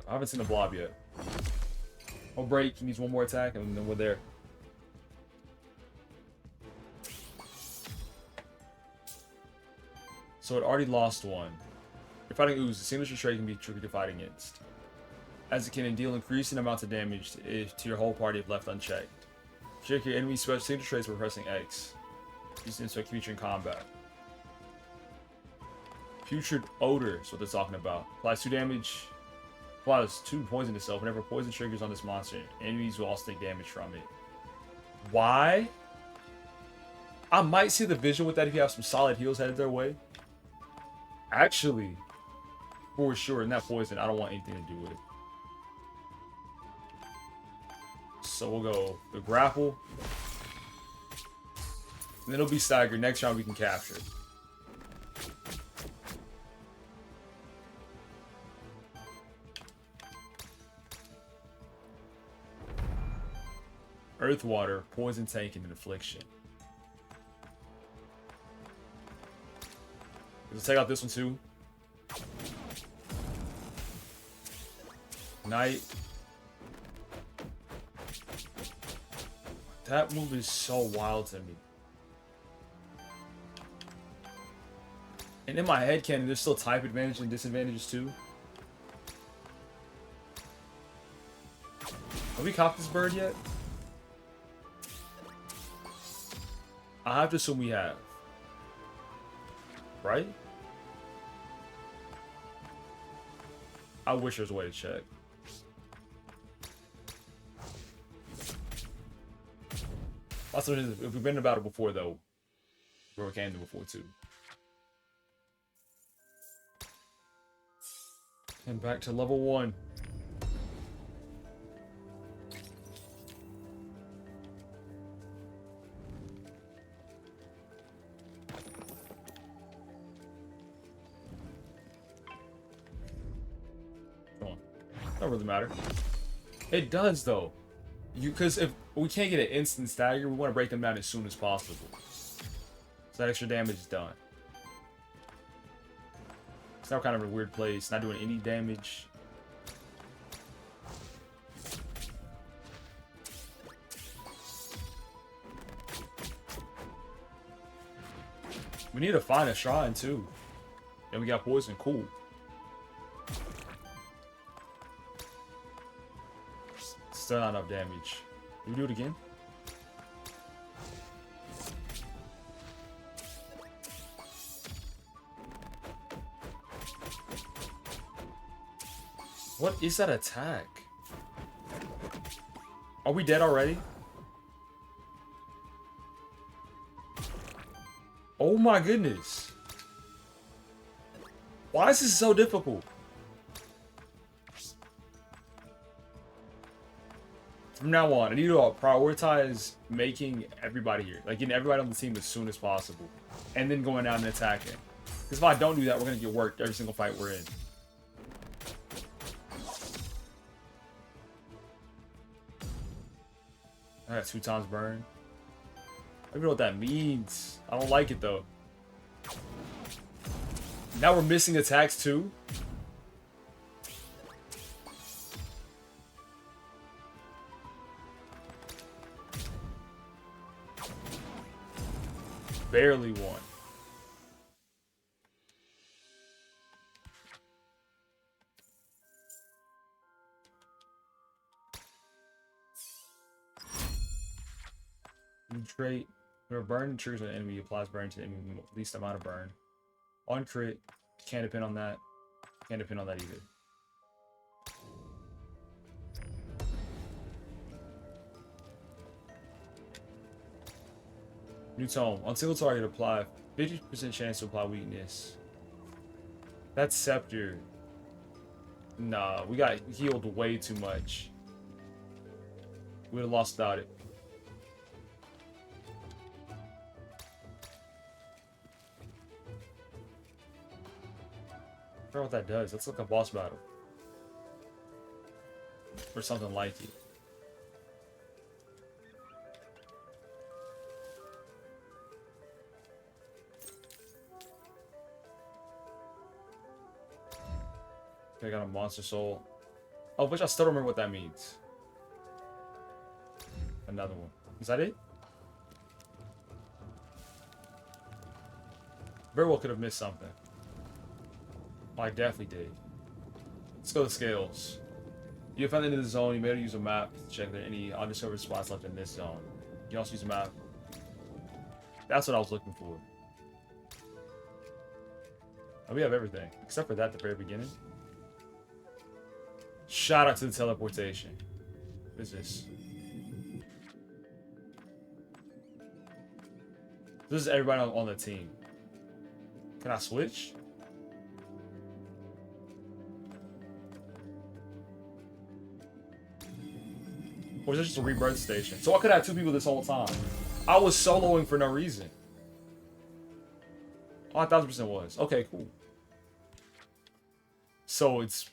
I haven't seen the blob yet. Oh, break. He needs one more attack, and then we're there. So it already lost one. You're fighting Ooze. The signature trait can be tricky to fight against, as it can deal increasing amounts of damage to your whole party if left unchecked. Check your enemy's special signature traits by pressing X. Use to inspect creature in combat. Putrid Odor is what they're talking about. Applies 2 damage. Applies 2 poison to itself. Whenever poison triggers on this monster, enemies will also take damage from it. Why? I might see the vision with that if you have some solid heals headed their way. Actually, for sure, in that poison, I don't want anything to do with it. So we'll go the grapple. And then it'll be staggered. Next round we can capture it. Earth Water, Poison Tank, and an Affliction. Let's take out this one too. Night. That move is so wild to me. And in my head canon, there's still type advantage and disadvantages too. Have we caught this bird yet? I have to assume we have. Right? I wish there was a way to check. Also, if we've been about it before, though, where we came to before, too. And back to level 1. Come on. Don't really matter. It does, though. Because if we can't get an instant stagger, we want to break them down as soon as possible. So that extra damage is done. It's now kind of a weird place, not doing any damage. We need to find a shrine too. And we got poison, cool. Still not enough damage. Can we do it again? What is that attack? Are we dead already? Oh my goodness. Why is this so difficult? From now on, I need to prioritize making everybody here. Like getting everybody on the team as soon as possible. And then going out and attacking. Because if I don't do that, we're going to get worked every single fight we're in. I got 2 times burn. I don't even know what that means. I don't like it though. Now we're missing attacks too. Barely won. New trait. Whenever burn triggers an enemy, applies burn to the enemy with the least amount of burn. On crit, can't depend on that. Can't depend on that either. New tome. On single target, apply 50% chance to apply weakness. That's Scepter. Nah, we got healed way too much. We would have lost without it. I forgot what that does. That's like a boss battle. Or something like it. Okay, I got a monster soul. Oh, which I still don't remember what that means. Another one. Is that it? Very well could have missed something. Oh, I definitely did. Let's go to scales. You found into the zone. You may use a map to check there are any undiscovered spots left in this zone. You can also use a map. That's what I was looking for. Oh, we have everything except for that at the very beginning. Shout out to the teleportation. What is this? This is everybody on the team. Can I switch? Or is it just a rebirth station? So I could have two people this whole time. I was soloing for no reason. Oh, 1000% was. Okay, cool. So it's...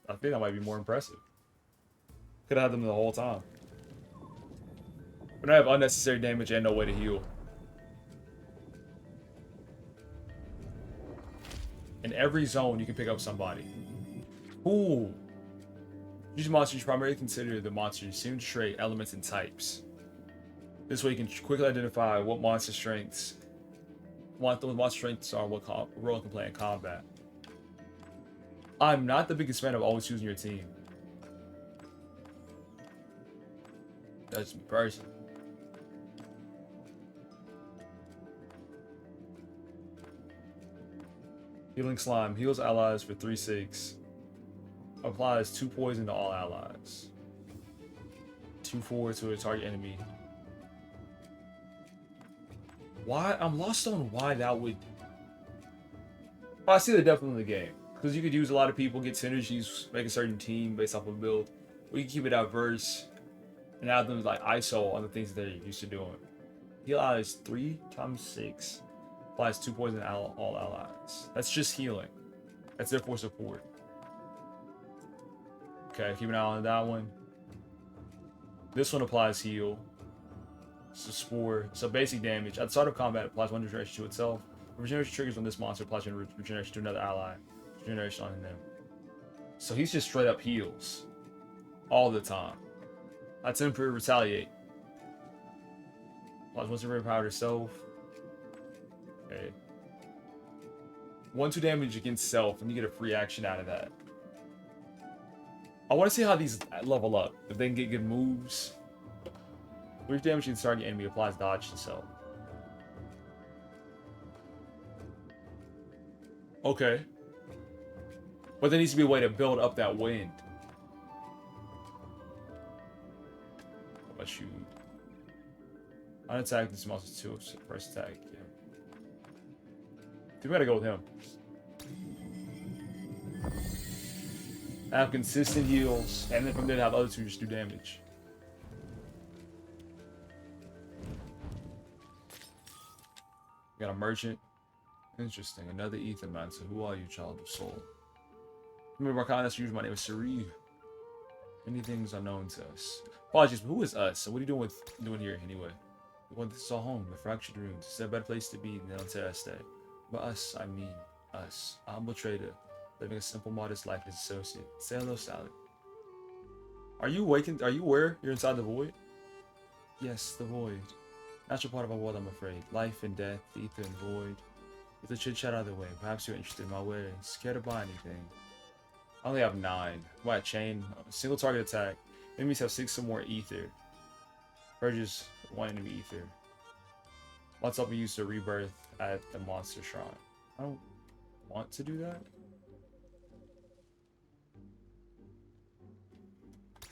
I think that might be more impressive. Could have had them the whole time. But I have unnecessary damage and no way to heal. In every zone, you can pick up somebody. Ooh. Use monsters primarily consider the monster's seem trait, elements, and types. This way you can quickly identify what monster strengths are, what role it can play in combat. I'm not the biggest fan of always choosing your team. That's me personally. Healing Slime heals allies for 3/6. Applies 2 poison to all allies. 2/4 to a target enemy. Why? I'm lost on why that would... Oh, I see the depth in the game. Because you could use a lot of people, get synergies, make a certain team based off of build. Or you can keep it diverse and have them like ISO on the things that they're used to doing. Heal allies 3 times 6. Applies 2 poison to all allies. That's just healing. That's there for support. Okay, keep an eye on that one. This one applies heal. It's a spore. So basic damage. At the start of combat, applies 1 regeneration to itself. Regeneration triggers when this monster applies regeneration to another ally. Regeneration on them. So he's just straight up heals. All the time. That's Emperor Retaliate. Applies 1 super power to self. Okay. 1/2 damage against self, and you get a free action out of that. I want to see how these level up. If they can get good moves. 3 damage against target enemy, applies dodge to self. Okay. But there needs to be a way to build up that wind. How about you? Unattack this monster 2 first attack. Yeah. We gotta go with him. Have consistent heals, and then from there have other 2 just do damage. Got a merchant. Interesting. Another Aethermancer. Who are you, child of soul? Remember our contest user, my name is Sharif. Many things are known to us. Apologies, but who is us? So what are you doing here anyway? We want this all home, the fractured ruins. It's a better place to be than on Terrastate. By us, I mean us. A humble trader, living a simple, modest life as associate. Say hello, Sally. Are you awakened? Are you aware you're inside the void? Yes, the void. Natural part of our world, I'm afraid. Life and death, the ether and void. With the chit chat out of the way, perhaps you're interested in my wares. Care to buy anything? I only have 9. Buy a chain, a single target attack. Enemies have 6 or more ether. Purges 1 enemy ether. Once I'll be used to rebirth at the monster shrine. I don't want to do that.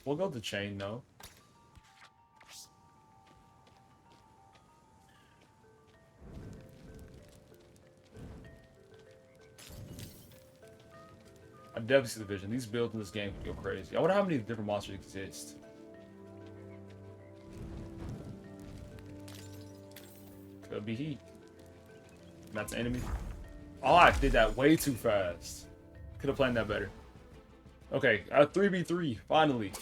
We'll go with the chain though. I definitely see the vision. These builds in this game could go crazy. I wonder how many different monsters exist. Could be heat. That's an enemy. Oh, I did that way too fast. Could have planned that better. Okay, 3v3, finally.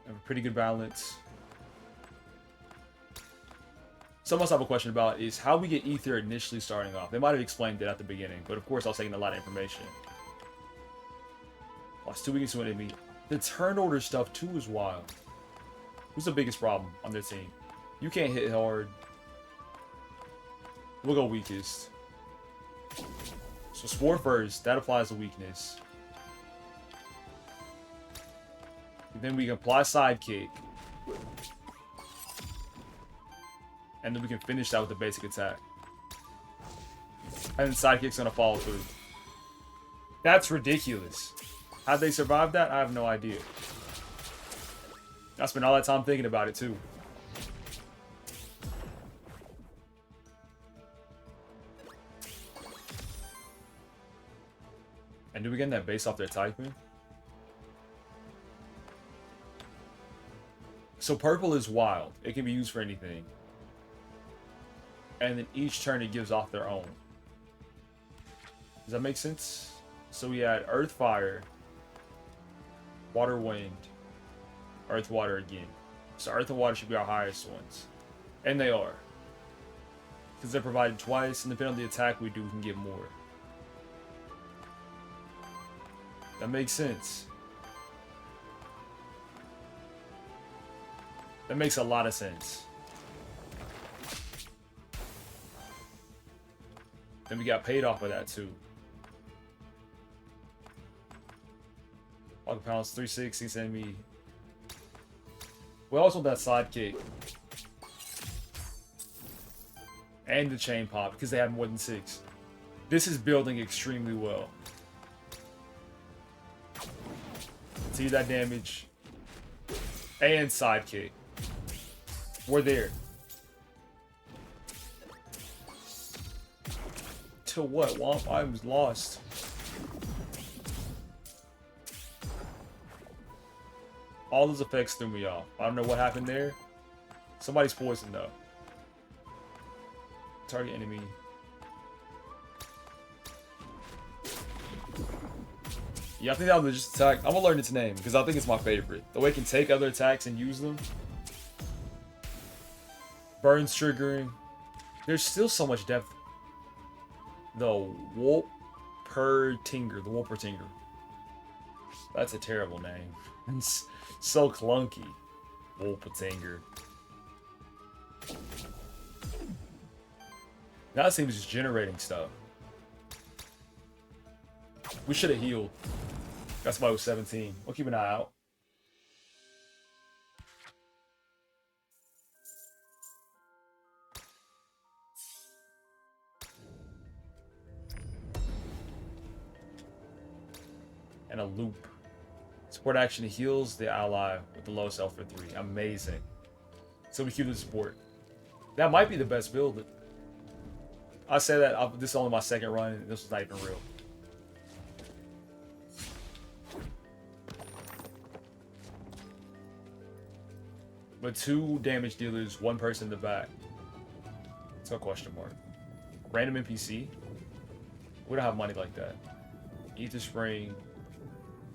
Have a pretty good balance. Something else I have a question about is how we get ether initially starting off. They might have explained it at the beginning, but of course I was taking a lot of information. Lost 2 weakness to an enemy. The turn order stuff too is wild. Who's the biggest problem on their team? You can't hit hard. We'll go weakest. So Spore first, that applies to weakness. And then we can apply Sidekick. And then we can finish that with the basic attack. And then Sidekick's gonna follow through. That's ridiculous. How'd they survive that? I have no idea. I spent all that time thinking about it too. And do we get that base off their typing? So purple is wild. It can be used for anything. And then each turn it gives off their own. Does that make sense? So we had Earth, Fire, Water, Wind, Earth, Water again. So Earth and Water should be our highest ones. And they are. Because they're provided twice, and depending on the attack we do, we can get more. That makes sense. That makes a lot of sense. Then we got paid off of that too. Walking pounds 360 enemy. We also want that Sidekick. And the chain pop because they have more than 6. This is building extremely well. See that damage. And Sidekick. We're there. To what? Womp, I was lost. All those effects threw me off. I don't know what happened there. Somebody's poisoned though. Target enemy. Yeah, I think that was just attack. I'm gonna learn its name because I think it's my favorite. The way it can take other attacks and use them. Burns triggering. There's still so much depth. The Wolpertinger. The Wolpertinger. That's a terrible name. It's so clunky. Wolpertinger. Now it seems just generating stuff. We should have healed. That's why it was 17. We'll keep an eye out. And a loop. Support action heals the ally with the lowest health for 3. Amazing. So we keep the support. That might be the best build. I say that this is only my second run and this was not even real. But 2 damage dealers, 1 person in the back. It's a question mark. Random NPC? We don't have money like that. Ether Spring.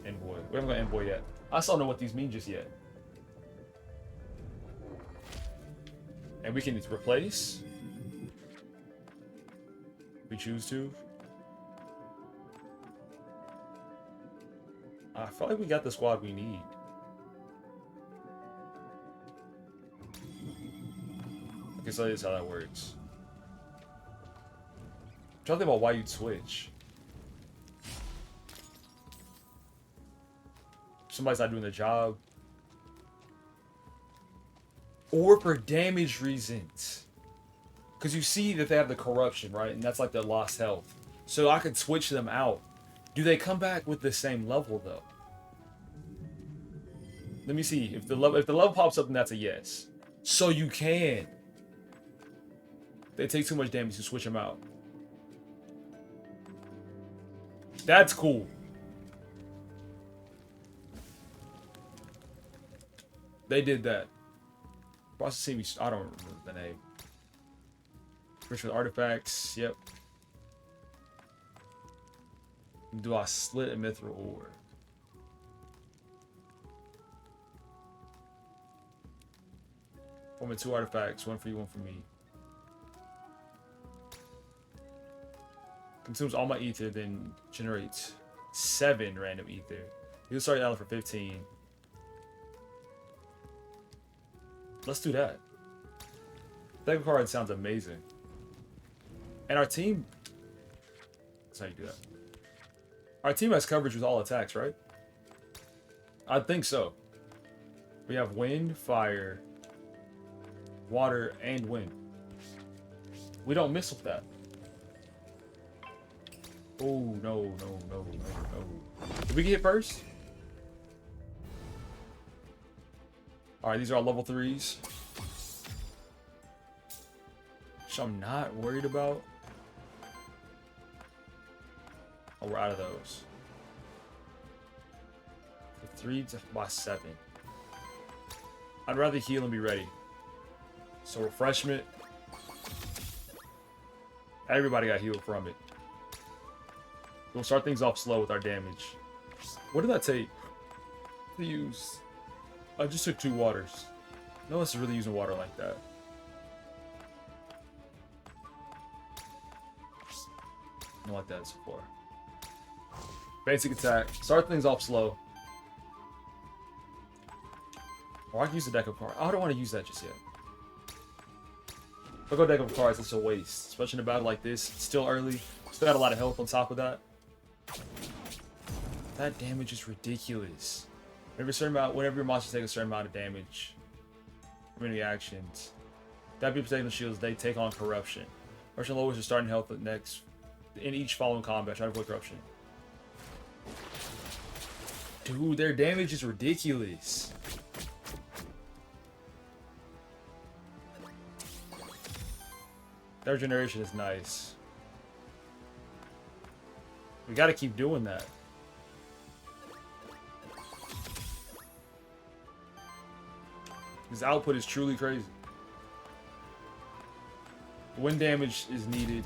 Envoy. We haven't got Envoy yet. I still don't know what these mean just yet. And we can replace. If we choose to. I feel like we got the squad we need. I guess that is how that works. I'm trying to think about why you'd switch. Somebody's not doing the job. Or for damage reasons. Because you see that they have the corruption, right? And that's like their lost health. So I could switch them out. Do they come back with the same level though? Let me see. If the level pops up, then that's a yes. So you can. They take too much damage to switch them out. That's cool. They did that. Processing, I don't remember the name. Rich with artifacts, yep. Do I slit a mithril ore? One with 2 artifacts, 1 for you, 1 for me. Consumes all my ether, then generates 7 random ether. He'll start Allen for 15. Let's do that. That card sounds amazing. And our team... That's how you do that. Our team has coverage with all attacks, right? I think so. We have wind, fire, water, and wind. We don't miss with that. Oh, no. Did we get hit first? Alright, these are all level 3s. Which I'm not worried about. Oh, we're out of those. 3 by 7. I'd rather heal and be ready. So refreshment. Everybody got healed from it. We'll start things off slow with our damage. What did that take to use? I just took 2 waters. No one's really using water like that. Not like that so far. Basic attack. Start things off slow. Or I can use the deck of cards. I don't want to use that just yet. If I go deck of cards, it's a waste. Especially in a battle like this. It's still early. Still got a lot of health on top of that. That damage is ridiculous. Whenever your monsters take a certain amount of damage from any actions, that be protecting the shields, they take on corruption. Corruption lowers your starting health next in each following combat. Try to avoid corruption. Dude, their damage is ridiculous. Their regeneration is nice. We gotta keep doing that. His output is truly crazy. Wind damage is needed.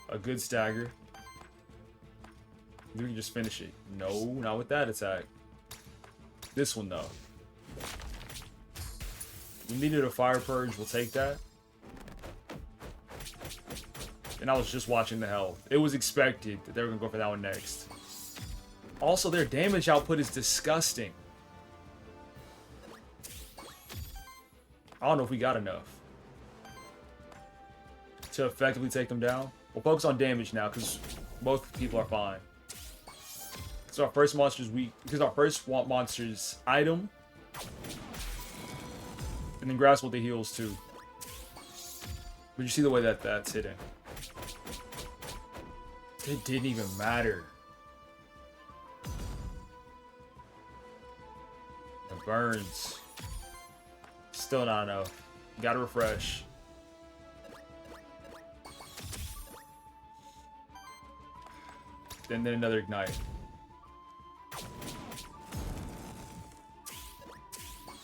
A good stagger. We can just finish it. No, not with that attack. This one though. We needed a fire purge. We'll take that. And I was just watching the health. It was expected that they were gonna go for that one next. Also, their damage output is disgusting. I don't know if we got enough to effectively take them down. We'll focus on damage now because both people are fine. So our first monster's weak because our first monster's item, and then grasp with the heals too. But you see the way that that's hitting. It didn't even matter. It burns. Still not enough. Gotta refresh. Then another ignite.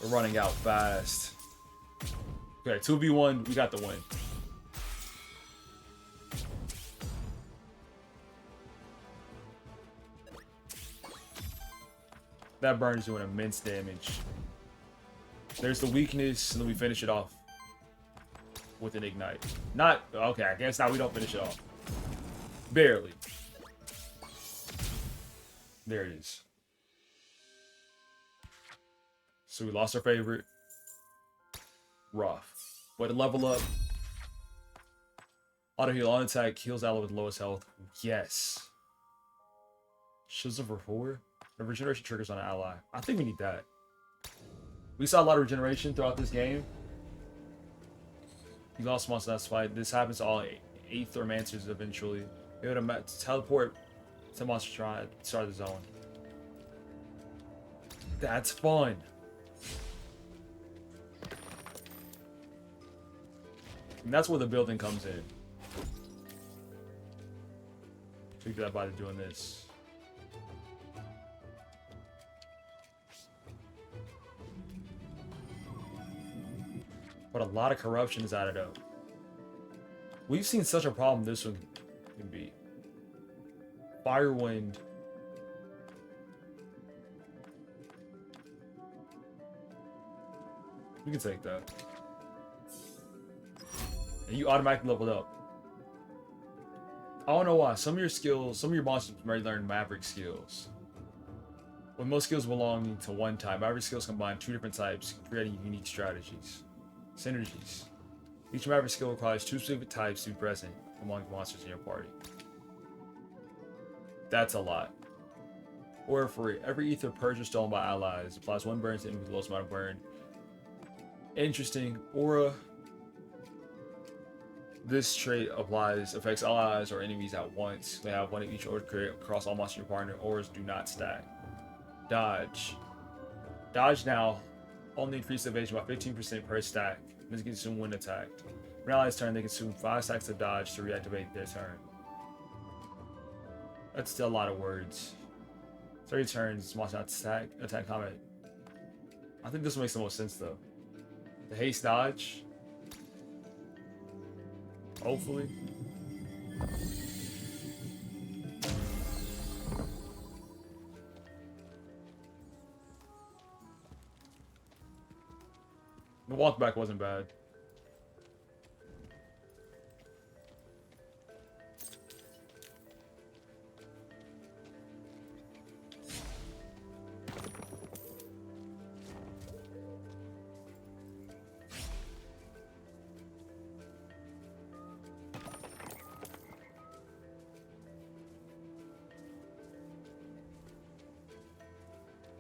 We're running out fast. Okay, 2v1, we got the win. That burn is doing immense damage. There's the weakness, and then we finish it off with an ignite. Not, okay, I guess now we don't finish it off. Barely. There it is. So we lost our favorite. Rough. Way to level up. Auto heal on attack, heals ally with lowest health. Yes. Shields over 4. The regeneration triggers on an ally. I think we need that. We saw a lot of regeneration throughout this game. You lost monster last fight. This happens to all Aethermancers eventually. Be able to teleport to monster try to start the zone. That's fun. And that's where the building comes in. We do that by doing this. But a lot of corruption is added up. We've seen such a problem this one can be. Firewind. We can take that. And you automatically leveled up. I don't know why. Some of your skills, some of your monsters may learn Maverick skills. With most skills belonging to one type, Maverick skills combine two different types, creating unique strategies. Synergies. Each Maverick skill requires two specific types to be present among the monsters in your party. That's a lot. Or for every ether purged or stolen by allies, applies one burn to enemies with the lowest amount of burn. Interesting. Aura. This trait affects allies or enemies at once. They have one of each aura created across all monsters in your partner. Auras do not stack. Dodge. Dodge now only increases evasion by 15% per stack. This can consume when attacked. When allies turn, they consume 5 stacks of dodge to reactivate their turn. That's still a lot of words. 30 turns, monster not attack combat. I think this makes the most sense though. The haste dodge. Hopefully. The walk back wasn't bad.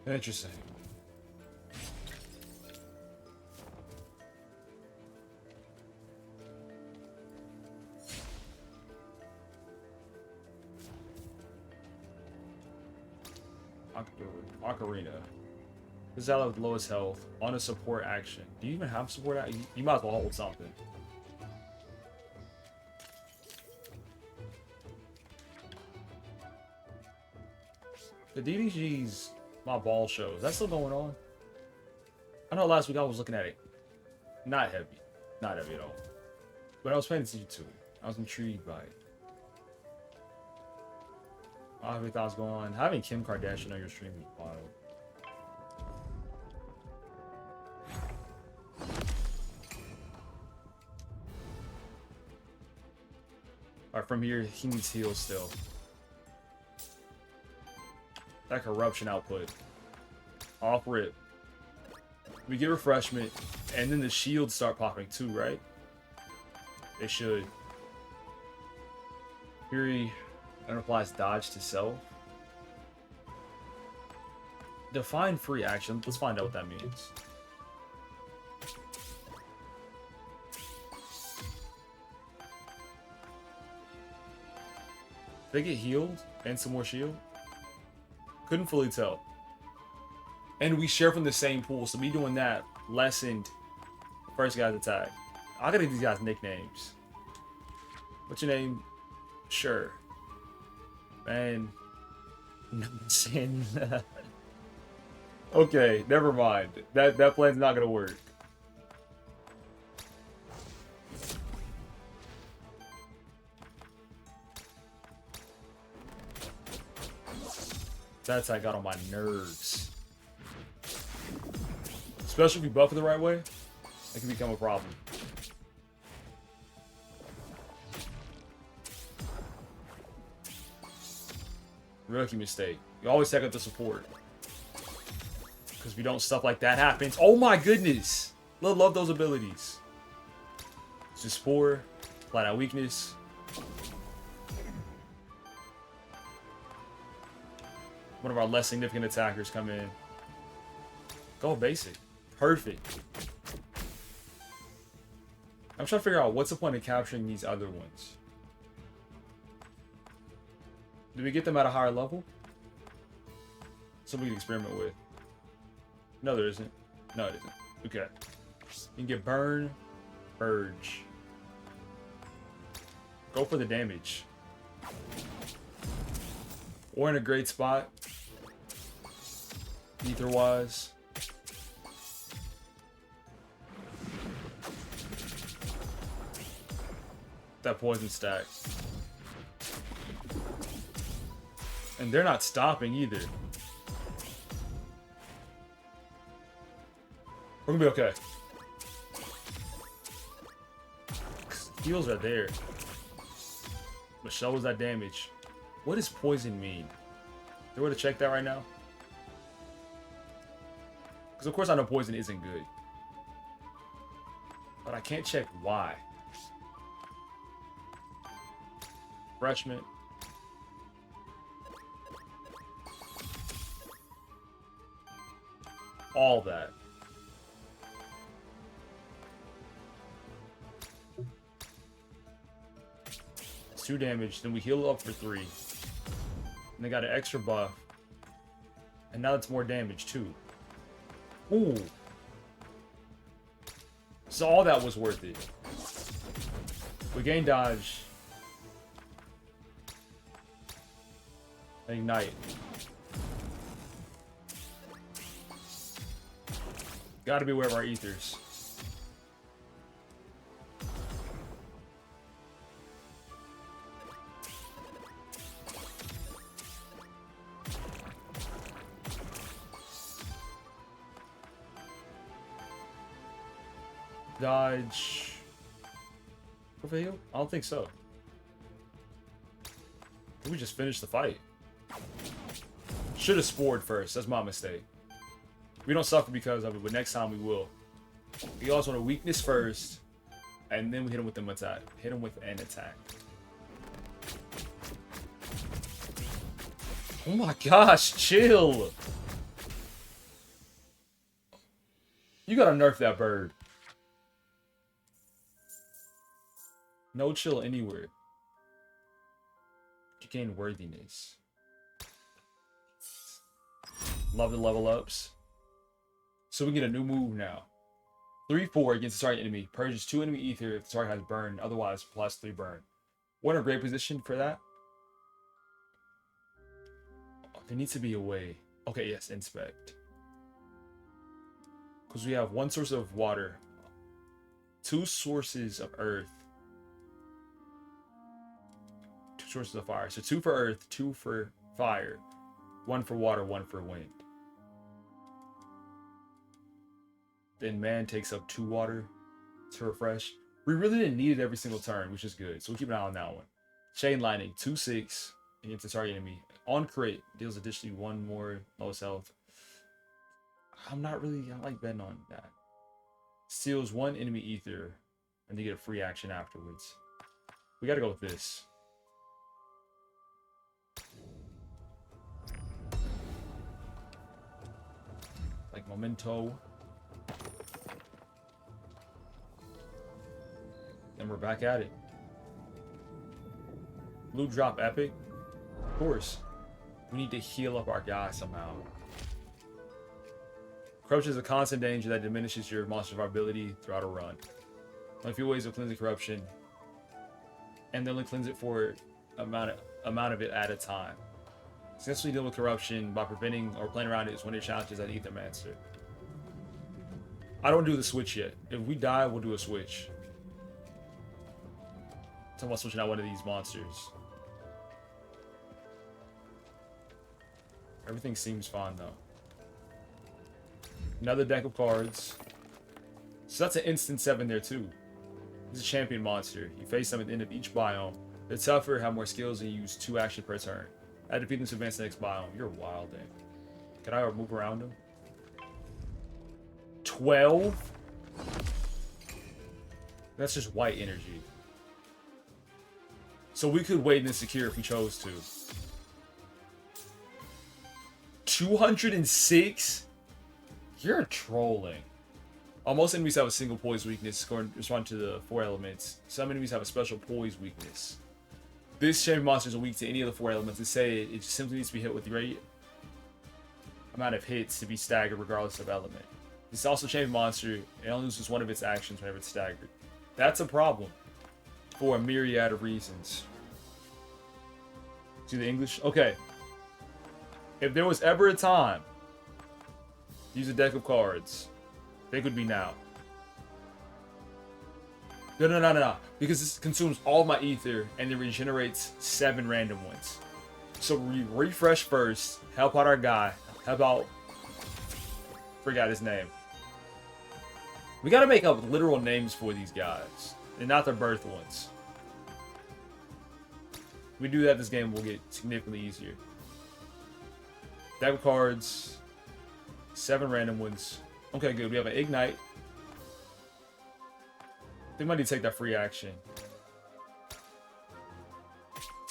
Interesting. Ocarina. This is ally with lowest health on a support action. Do you even have support action? You might as well hold something. The DDG's my ball show. Is that still going on? I know last week I was looking at it. Not heavy. Not heavy at all. But I was paying attention to it. I was intrigued by it. I really thought it was going on. Having Kim Kardashian on your stream is wild. Alright, from here, he needs heals still. That corruption output. Off rip. We get refreshment, and then the shields start popping too, right? They should. Fury applies dodge to self. Define free action. Let's find out what that means. They get healed and some more shield. Couldn't fully tell. And we share from the same pool, so me doing that lessened the first guy's attack. I gotta give these guys nicknames. What's your name? Sure. Man. Okay, never mind. That plan's not gonna work. That attack got on my nerves. Especially if you buff it the right way, it can become a problem. Rookie mistake. You always take out the support. Because if you don't, stuff like that happens. Oh my goodness! Love those abilities. It's just Spore, flat out weakness. One of our less significant attackers come in. Go basic. Perfect. I'm trying to figure out what's the point of capturing these other ones. Do we get them at a higher level? Something we can experiment with. No, there isn't. No, it isn't. Okay. You can get burn, purge. Go for the damage. We're in a great spot. Ether-wise. That poison stack. And they're not stopping either. We're gonna be okay. Heals right there. But show us that damage. What does poison mean? Do we want to check that right now? Because of course I know poison isn't good. But I can't check why. Refreshment. All that. It's 2 damage. Then we heal up for 3. And they got an extra buff. And now it's more damage too. Ooh. So all that was worth it. We gain dodge. Ignite. Gotta be aware of our ethers. Dodge. Prevail? I don't think so. We just finished the fight. Should have spored first. That's my mistake. We don't suffer because of it, but next time we will. We also want a weakness first, and then we hit him with an attack. Hit him with an attack. Oh my gosh, chill. You gotta nerf that bird. No chill anywhere. You gain worthiness. Love the level ups. So we get a new move now. 3/4 against the target enemy. Purges 2 enemy ether if the target has burn. Otherwise, +3 burn. We're in a great position for that. Oh, there needs to be a way. Okay, yes, inspect. Because we have 1 source of water. 2 sources of earth. 2 sources of fire. So 2 for earth, 2 for fire. 1 for water, 1 for wind. Then man takes up 2 water to refresh. We really didn't need it every single turn, which is good. So we'll keep an eye on that one. Chain lightning, 2/6 against the target enemy. On crit, deals additionally 1 more lowest health. I like betting on that. Steals 1 enemy ether, and they get a free action afterwards. We gotta go with this. Like Memento. And we're back at it. Blue drop epic. Of course. We need to heal up our guy somehow. Corruption is a constant danger that diminishes your monster survivability throughout a run. Only a few ways of cleansing corruption. And they only cleanse it for amount of it at a time. Successfully deal with corruption by preventing or playing around it is one of your challenges at Aethermancer. I don't do the switch yet. If we die, we'll do a switch. Talking about switching out one of these monsters. Everything seems fine though. Another deck of cards. So that's an instant 7 there too. He's a champion monster. You face them at the end of each biome. They're tougher, have more skills, and use 2 action per turn. I defeat them to advance the next biome. You're wild, man. Can I move around him? 12? That's just white energy. So we could wait and secure if we chose to. 206? You're trolling. Most enemies have a single poise weakness, respond to the 4 elements. Some enemies have a special poise weakness. This champion monster is weak to any of the 4 elements. To say it just simply needs to be hit with the right amount of hits to be staggered regardless of element. This is also a champion monster. It only loses 1 of its actions whenever it's staggered. That's a problem for a myriad of reasons. See the English? Okay. If there was ever a time to use a deck of cards, they could be now. No. Because this consumes all my ether and it regenerates 7 random ones. So we refresh first, help out our guy, help out... Forgot his name. We gotta make up literal names for these guys, and not their birth ones. we do that, this game will get significantly easier. Deck of cards. 7 random ones. Okay, good. We have an Ignite. They might need to take that free action.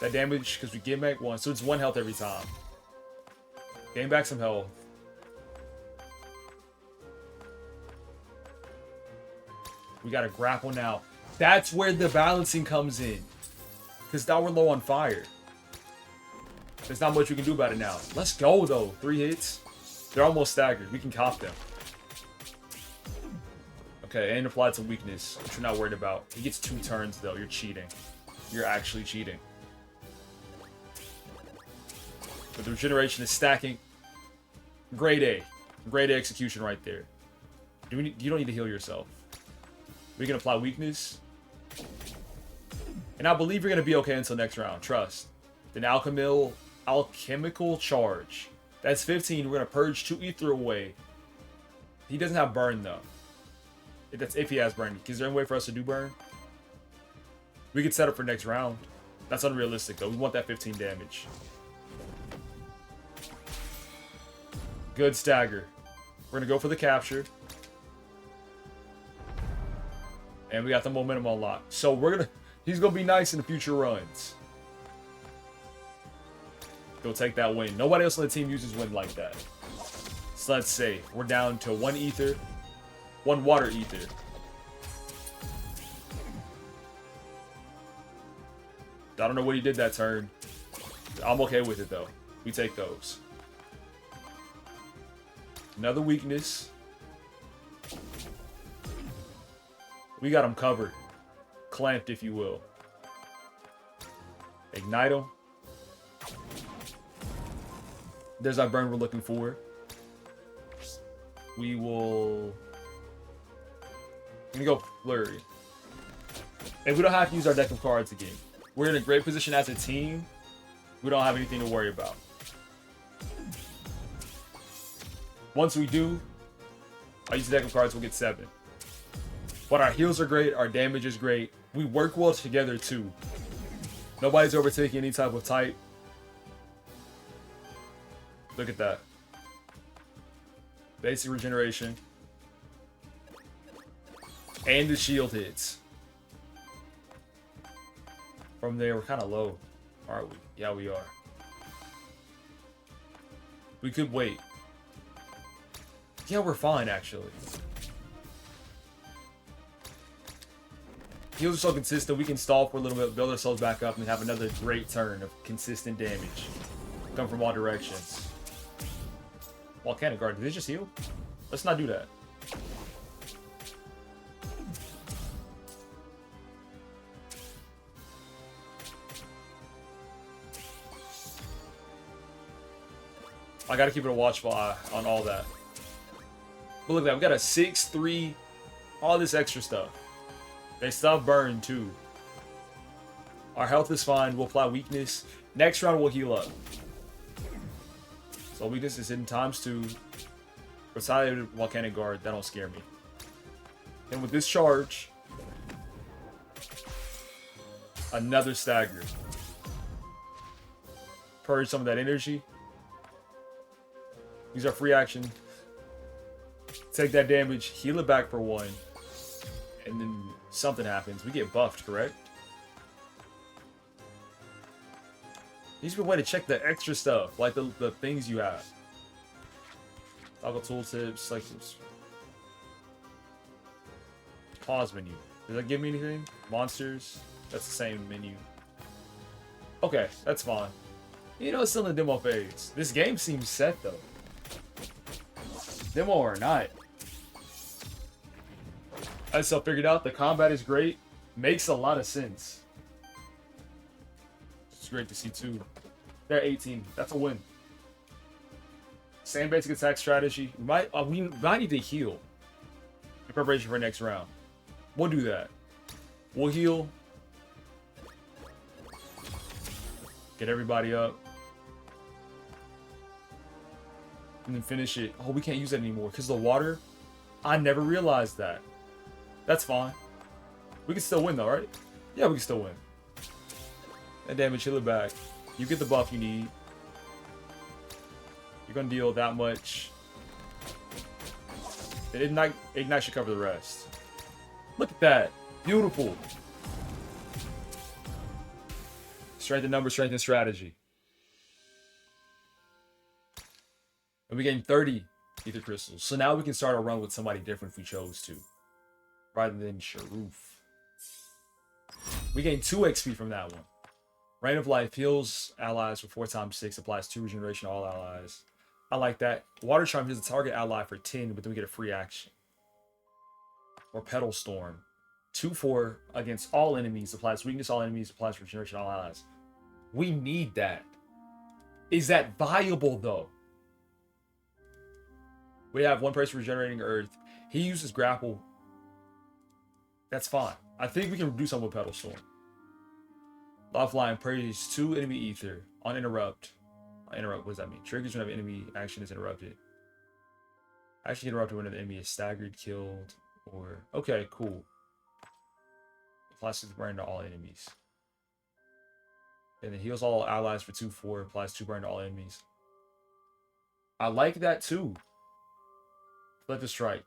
That damage, because we get back 1. So it's 1 health every time. Gain back some health. We got to grapple now. That's where the balancing comes in. Because now we're low on fire. There's not much we can do about it now. Let's go, though. 3 hits. They're almost staggered. We can cop them. Okay, and apply some weakness, which we're not worried about. He gets 2 turns, though. You're cheating. You're actually cheating. But the regeneration is stacking. Grade A. Grade A execution right there. You don't need to heal yourself. We can apply weakness. And I believe you're going to be okay until next round. Trust. Then alchemical charge. That's 15. We're going to purge 2 ether away. He doesn't have burn, though. That's if he has burn. Is there any way for us to do burn? We could set up for next round. That's unrealistic, though. We want that 15 damage. Good stagger. We're going to go for the capture. And we got the momentum unlocked. So we're going to... He's going to be nice in the future runs. Go take that win. Nobody else on the team uses win like that. So let's say we're down to 1 ether. 1 water ether. I don't know what he did that turn. I'm okay with it, though. We take those. Another weakness. We got him covered. Clamped, if you will. Ignite him. There's our burn we're looking for. We will... I'm gonna go Flurry. And we don't have to use our deck of cards again. We're in a great position as a team. We don't have anything to worry about. Once we do, I use the deck of cards, we'll get 7. But our heals are great, our damage is great. We work well together too. Nobody's overtaking any type of type. Look at that. Basic regeneration. And the shield hits. From there, we're kind of low. Aren't we? Yeah, we are. We could wait. Yeah, we're fine, actually. Heals are so consistent, we can stall for a little bit, build ourselves back up, and have another great turn of consistent damage. Come from all directions. Volcanic Guard, did they just heal? Let's not do that. I gotta keep it a watchful eye on all that. But look at that, we got a 6-3, all this extra stuff. They still burn too. Our health is fine, we'll apply weakness. Next round we'll heal up. So weakness is in ×2. Retaliated Volcanic Guard, that don't scare me. And with this charge, another stagger. Purge some of that energy. Use our free action. Take that damage, heal it back for 1. And then something happens. We get buffed, correct? Needs to be a way to check the extra stuff, like the things you have. Toggle tooltips, like this. Pause menu. Does that give me anything? Monsters? That's the same menu. Okay, that's fine. You know, it's still in the demo phase. This game seems set, though. Demo or not. I still figured out the combat is great. Makes a lot of sense. It's great to see, too. They're 18. That's a win. Same basic attack strategy. We might need to heal in preparation for next round. We'll do that. We'll heal. Get everybody up. And then finish it. Oh, we can't use that anymore because of the water. I never realized that. That's fine. We can still win though, right? Yeah, we can still win. that damage, heal it back. You get the buff you need. You're gonna deal that much. And ignite should cover the rest. Look at that. Beautiful. Strength in numbers, strength in strategy. And we gained 30 ether crystals. So now we can start a run with somebody different if we chose to. Rather than Sharoof. We gained 2 XP from that one. Rain of Life heals allies for 4 times 6. Applies 2 regeneration to all allies. I like that. Water Charm heals the target ally for 10, but then we get a free action. Or Petal Storm. 2/4 against all enemies. Applies weakness to all enemies. Applies regeneration to all allies. We need that. Is that viable though? We have one person regenerating Earth. He uses grapple. That's fine. I think we can do something with Petal Storm. Lifeline prays 2 enemy ether on interrupt. Interrupt, what does that mean? Triggers whenever enemy action is interrupted. Action interrupted when the enemy is staggered, killed, or... Okay, cool. Applies 2 burn to all enemies. And then heals all allies for 2/4. Applies 2 burn to all enemies. I like that too. Let the strike.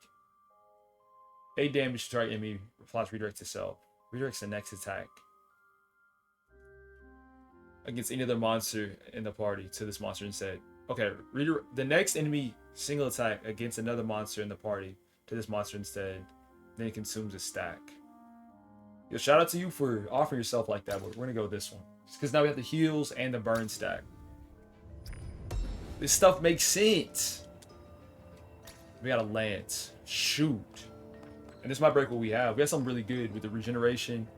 8 damage to target enemy. Applies redirect to self. Redirects the next attack against any other monster in the party to this monster instead. Okay, the next enemy single attack against another monster in the party to this monster instead. Then it consumes a stack. Yo, shout out to you for offering yourself like that, but we're gonna go with this one. Because now we have the heals and the burn stack. This stuff makes sense. We got a lance. Shoot. And this might break what we have. We have something really good with the regeneration.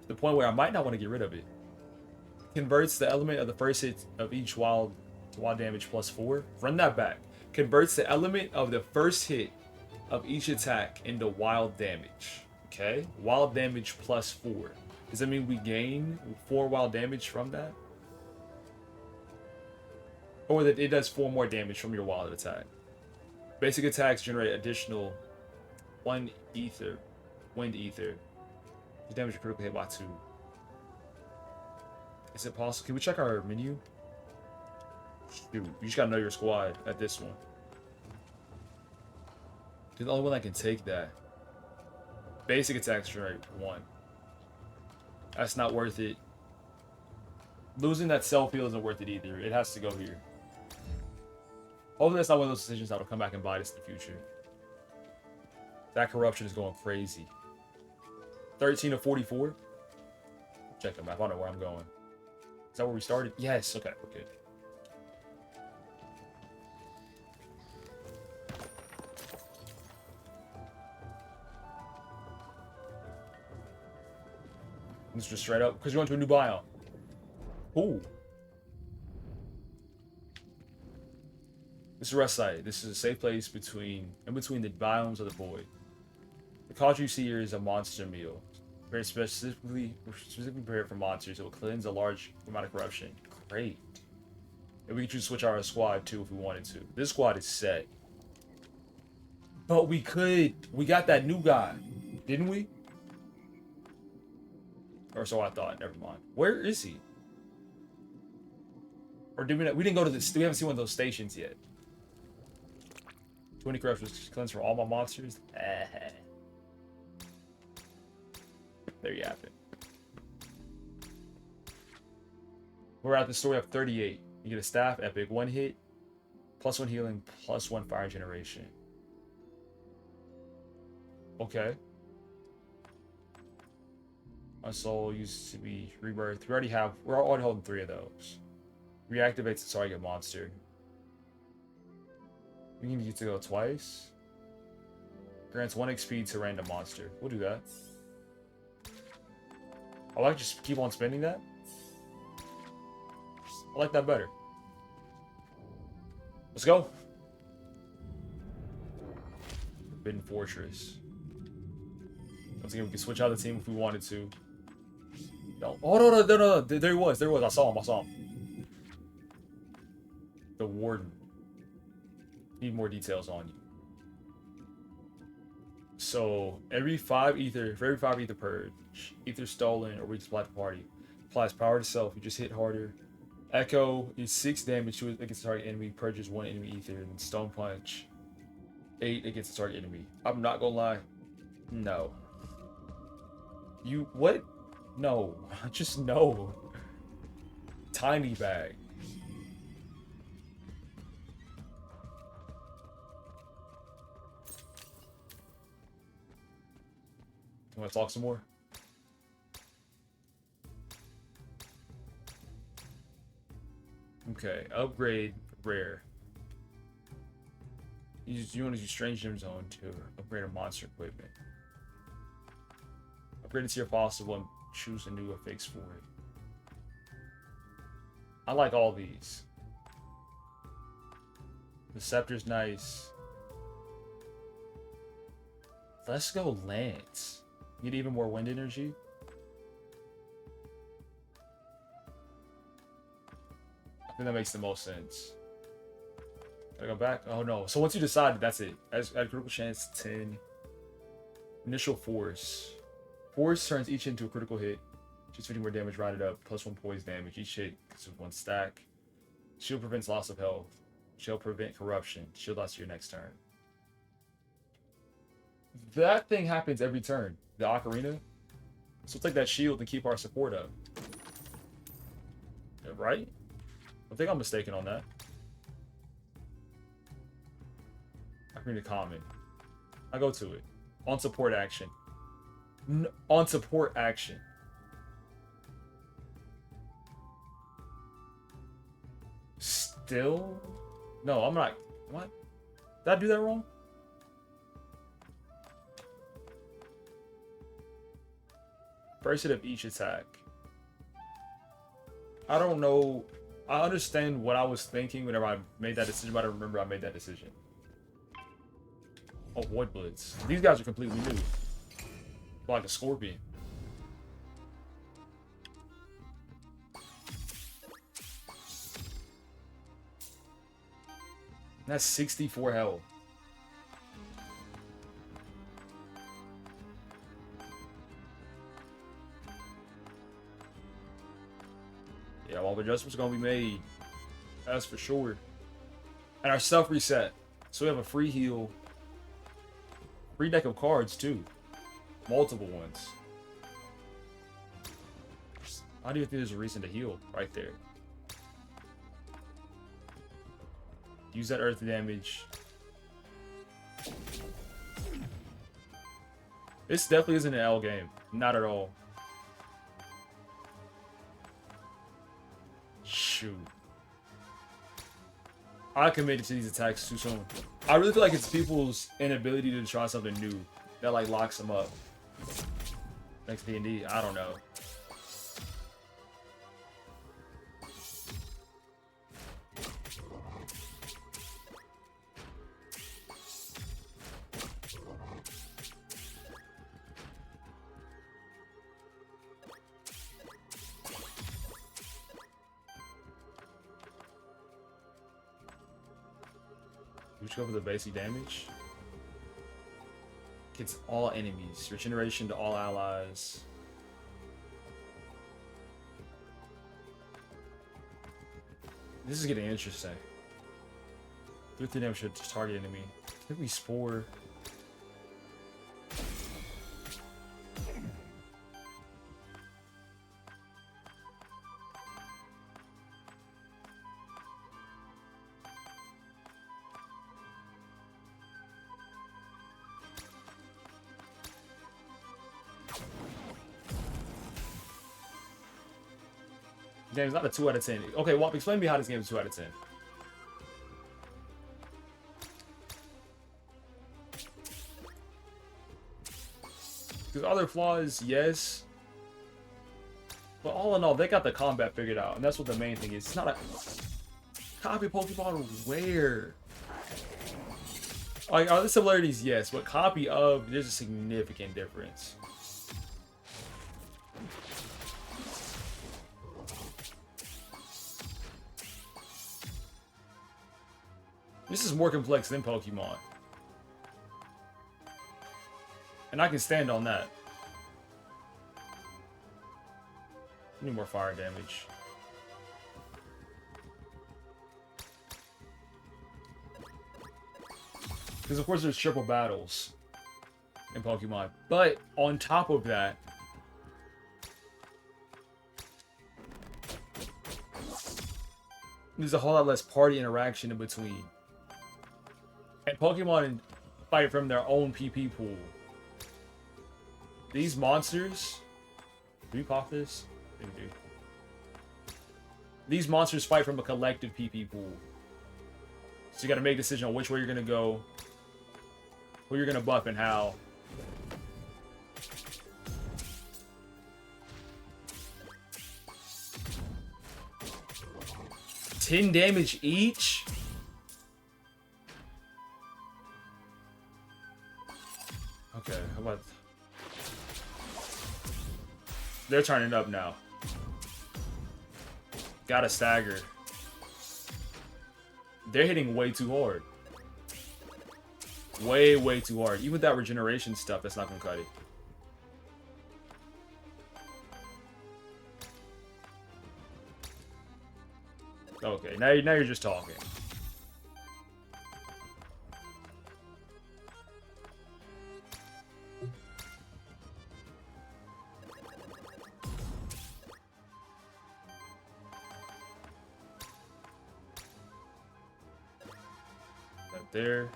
To the point where I might not want to get rid of it. Converts the element of the first hit of each wild damage +4. Run that back. Converts the element of the first hit of each attack into wild damage. Okay? Wild damage +4. Does that mean we gain 4 wild damage from that? Or that it does 4 more damage from your wild attack. Basic attacks generate additional 1 ether. Wind ether. The damage critically hit by 2. Is it possible? Can we check our menu? Shoot, you just gotta know your squad at this one. You're the only one that can take that. Basic attacks generate 1. That's not worth it. Losing that self-heal isn't worth it either. It has to go here. Hopefully that's not one of those decisions that'll come back and bite us in the future. That corruption is going crazy. 13 of 44. Check the map. I don't know where I'm going. Is that where we started? Yes. Okay, we're good. This is just straight up because you're going to a new biome. Cool. This is a rest site. This is a safe place in between the biomes of the void. The culture you see here is a monster meal. Very specifically prepared for monsters. It will cleanse a large amount of corruption. Great. And we can choose to switch our squad too if we wanted to. This squad is set. But we got that new guy, didn't we? Or so I thought. Never mind. Where is he? Or did we didn't go to this. We haven't seen one of those stations yet. 20 corruption cleanse from all my monsters. There you have it. We're at the store. We have 38. You get a staff, epic, 1 hit, +1 healing, +1 fire generation. Okay. My soul used to be rebirth. We're already holding 3 of those. Reactivates the target monster. We can get to go twice. Grants 1 XP to random monster. We'll do that. I like just keep on spending that. I like that better. Let's go. Forbidden Fortress. Once again, we can switch out the team if we wanted to. No. Oh, no. There he was. I saw him. The Warden. Need more details on you. So, for every 5 ether purge, ether stolen or we supply the party, Applies power to self. You just hit harder. Echo is 6 damage to it against the target enemy. Purges 1 enemy ether. And then Stone Punch 8 against the target enemy. I'm not gonna lie. No. You what? No. Just no. Tiny bag. You want to talk some more? Okay, upgrade rare. You want to use Strange Gem Zone to upgrade a monster equipment. Upgrade it to your possible and choose a new affix for it. I like all these. The Scepter's nice. Let's go Lance. Get even more wind energy. I think that makes the most sense. Gotta go back. Oh no. So once you decide, that's it. Add critical chance 10. Initial force. Force turns each into a critical hit. Just 50 more damage, rounded up. +1 poise damage. Each hit is 1 stack. Shield prevents loss of health. Shield prevent corruption. Shield lasts your next turn. That thing happens every turn. The Ocarina. So take that shield and keep our support up. Yeah, right? I think I'm mistaken on that. Ocarina common. I go to it. On support action. On support action. Still? No, I'm not. What? Did I do that wrong? First hit of each attack. I don't know. I understand what I was thinking whenever I made that decision, but I don't remember I made that decision. Oh, Void Blitz. These guys are completely new. Like a Scorpion. That's 64 health. Yeah, all the adjustments are going to be made. That's for sure. And our stuff reset. So we have a free heal. Free deck of cards, too. Multiple ones. I do think there's a reason to heal right there. Use that earth damage. This definitely isn't an L game. Not at all. Shoot. I committed to these attacks too soon. I really feel like it's people's inability to try something new that like locks them up. Next D&D, I don't know. Which go for the basic damage. Gets all enemies. Regeneration to all allies. This is getting interesting. 3 damage to target enemy. I think we spore. Game's not a 2 out of 10. Okay, well, explain to me how this game is 2 out of 10. Because other flaws, yes. But all in all, they got the combat figured out. And that's what the main thing is. It's not a copy Pokemon where? Like, are there similarities? Yes. But copy of, there's a significant difference. This is more complex than Pokemon. And I can stand on that. Need more fire damage. Because of course there's triple battles in Pokemon. But on top of that, there's a whole lot less party interaction in between. And Pokemon fight from their own PP pool. These monsters... Do we pop this? I think we do. These monsters fight from a collective PP pool. So you gotta make a decision on which way you're gonna go, who you're gonna buff, and how. $10 damage each? Okay, how about... They're turning up now. Gotta stagger. They're hitting way too hard. Way too hard. Even with that regeneration stuff, that's not gonna cut it. Okay, now you're just talking. Right there.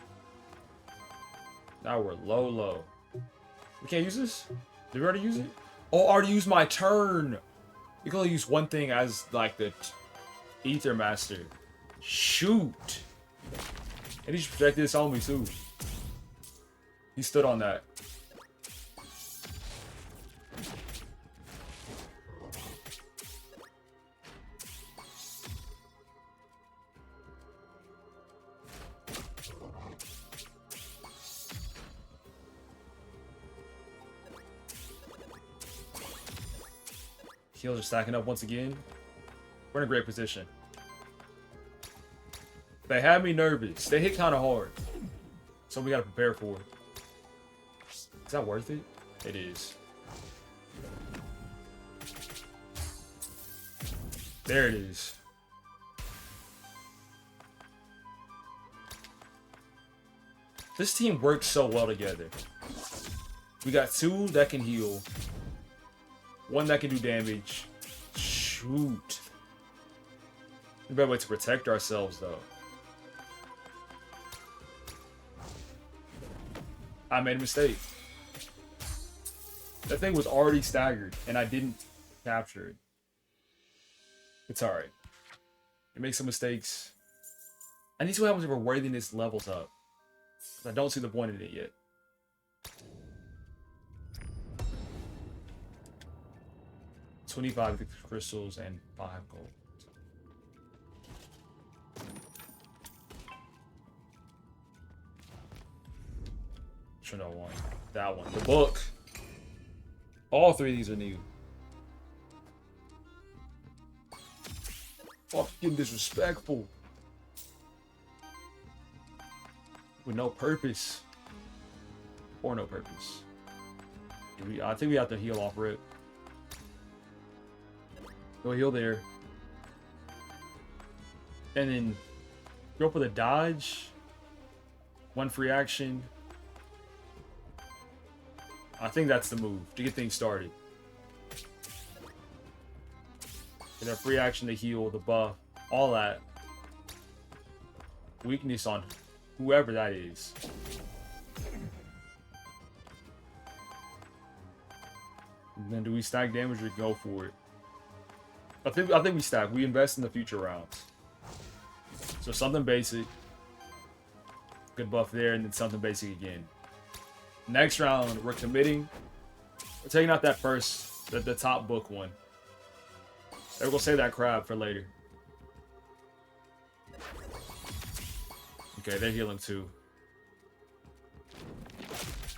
Now we're low. We can't use this? Did we already use it? Oh, I already used my turn. You can only use one thing as like the Aethermancer. Shoot. And he just projected this on me too. He stood on that. Heals are stacking up once again. We're in a great position. They had me nervous. They hit kind of hard. So we got to prepare for it. Is that worth it? It is. There it is. This team works so well together. We got 2 that can heal. 1 that can do damage. Shoot. We better way to protect ourselves, though. I made a mistake. That thing was already staggered, and I didn't capture it. It's alright. You make some mistakes. I need to know how much of our worthiness levels up. Because I don't see the point in it yet. $25 crystals and 5 gold. Sure, no one. That one. The book. All 3 of these are new. Fucking disrespectful. With no purpose. Or no purpose. I think we have to heal off rip. Go heal there. And then go for the dodge. 1 free action. I think that's the move to get things started. And a free action to heal, the buff, all that. Weakness on whoever that is. And then do we stack damage or go for it? I think we stack. We invest in the future rounds. So something basic. Good buff there, and then something basic again. Next round, we're committing. We're taking out that first, the top book one. And we'll save that crab for later. Okay, they're healing too.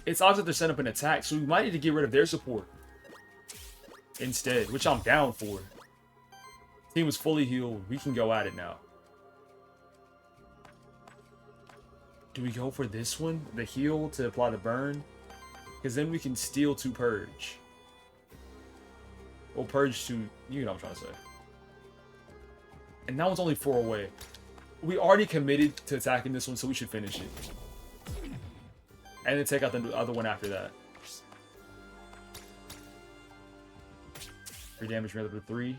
It's odds that they're setting up an attack, so we might need to get rid of their support instead, which I'm down for. Team is fully healed. We can go at it now. Do we go for this one? The heal to apply the burn? Because then we can steal 2 purge. Well, purge 2. You know what I'm trying to say. And that one's only 4 away. We already committed to attacking this one, so we should finish it. And then take out the other one after that. 3 damage from the other 3.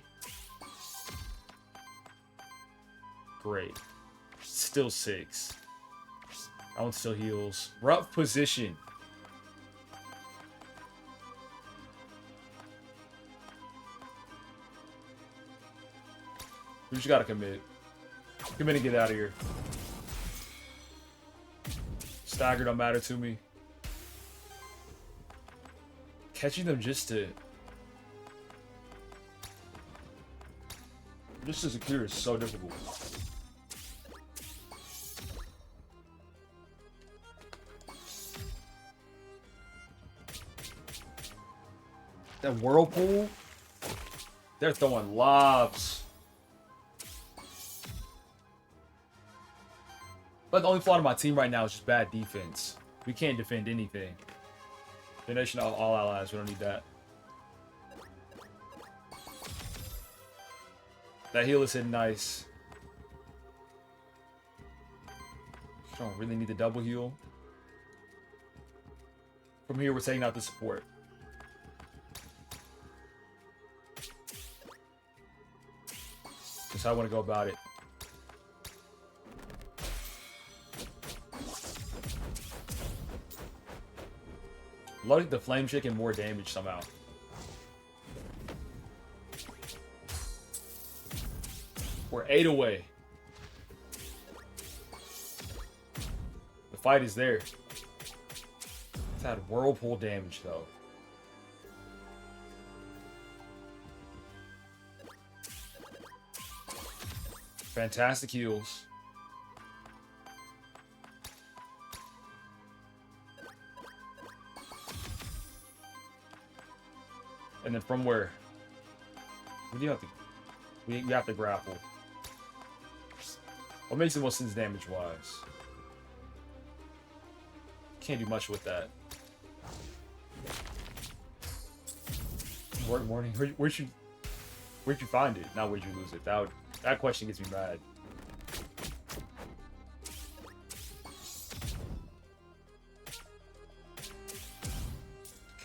Great. Still 6. That one still heals. Rough position. We just gotta commit. Commit and get out of here. Stagger don't matter to me. Catching them just to secure is so difficult. That whirlpool, they're throwing lobs. But the only flaw in my team right now is just bad defense. We can't defend anything. Donation of all allies, we don't need that. That heal is hitting nice. Don't really need the double heal. From here, we're taking out the support. That's how I want to go about it. Loading the flame chicken more damage somehow. We're 8 away. The fight is there. It's had whirlpool damage though. Fantastic heals. And then from where? We do have to. We have to grapple. What makes the most sense damage wise? Can't do much with that. Work morning. Where'd you find it? Not where'd you lose it? That question gets me mad.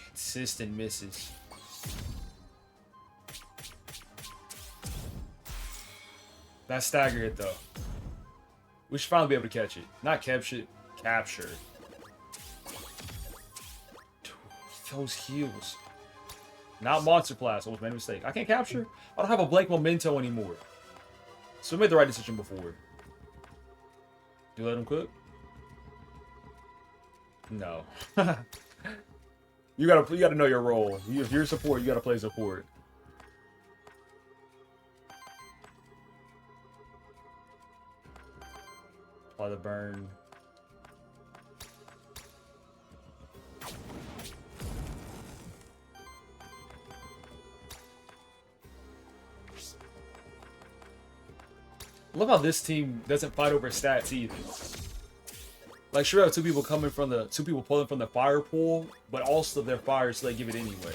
Consistent misses. That stagger hit though. We should finally be able to catch it. Not capture it. Capture. Those heals. Not monster class. Almost made a mistake. I can't capture. I don't have a blank memento anymore. So we made the right decision before. Do you let him cook? No. You gotta know your role. If you're support, you gotta play support. Apply the burn. I love how this team doesn't fight over stats either. Like, sure, have two people pulling from the fire pool, but also their fire, so they give it anyway.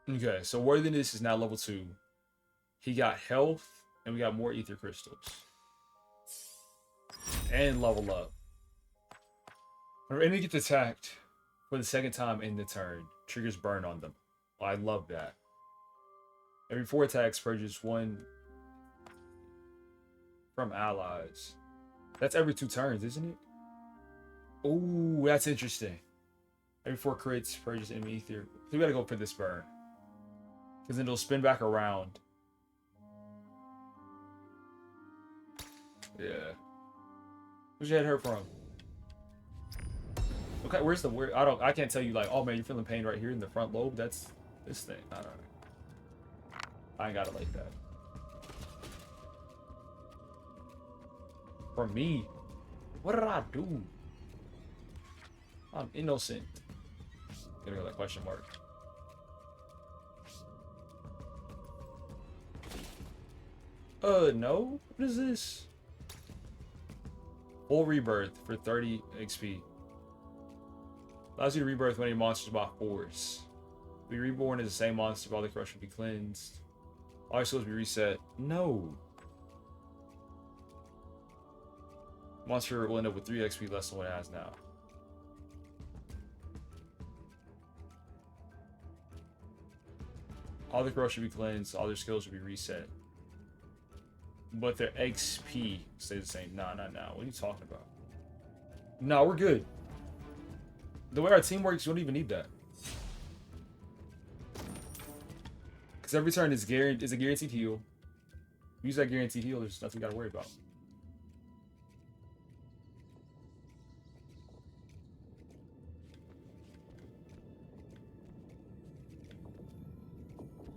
Okay, so worthiness is now level 2. He got health, and we got more ether crystals. And level up. When an enemy gets attacked for the second time in the turn, triggers burn on them. Oh, I love that. Every 4 attacks purges 1 from allies. That's every 2 turns, isn't it? Ooh, that's interesting. Every 4 crits purges enemy ether. We gotta go for this burn. Because then it'll spin back around. Yeah. Where'd you head her from? Okay, where's the where? I can't tell you like, oh man, you're feeling pain right here in the front lobe. That's this thing. I don't know. I ain't got it like that. For me, what did I do? I'm innocent. Gonna go that question mark. No. What is this? Full rebirth for 30 XP. Allows you to rebirth when any monsters by force. Be reborn as the same monster, but all the corruption will be cleansed. All your souls will be reset. No. Monster will end up with 3 XP less than what it has now. All the corruption will be cleansed, all their skills will be reset. But their XP stays the same. Nah. What are you talking about? Nah, we're good. The way our team works, you don't even need that. Because every turn is a guaranteed heal. Use that guaranteed heal, there's nothing you gotta worry about.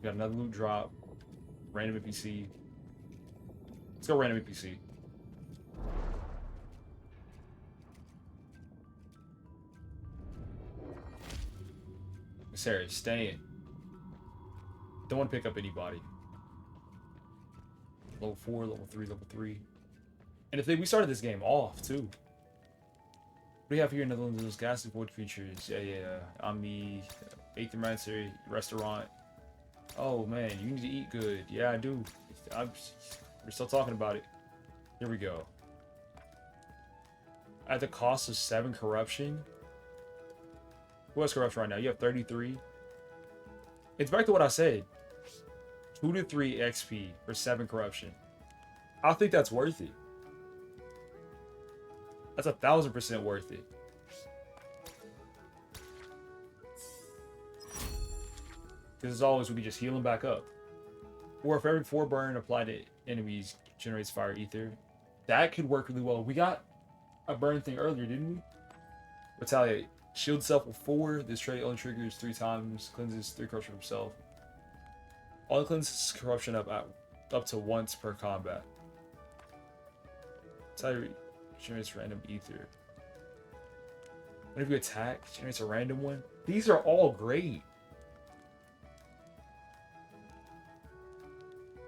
Got another loot drop. Random NPC. Let's go random NPC. Miss Harris, stay in. Don't want to pick up anybody. Level 4, level 3, level 3. And if we started this game off, too. What do you have here in the Netherlands? Those ghastly void creatures. Yeah. I'm the Aethermancer restaurant. Oh, man, you need to eat good. Yeah, I do. We're still talking about it. Here we go. At the cost of 7 corruption. Who has corruption right now? You have 33. It's back to what I said. 2 to 3 XP for 7 corruption. I think that's worth it. That's 1000% worth it. Because as always, we'll be just healing back up. Or if every 4 burn applied to enemies generates fire ether. That could work really well. We got a burn thing earlier, didn't we? Retaliate. Shield self with 4. This trait only triggers 3 times. Cleanses 3 corruption from self. Only cleanses corruption up to once per combat. Retaliate generates random ether. Whenever you attack, generates a random one. These are all great.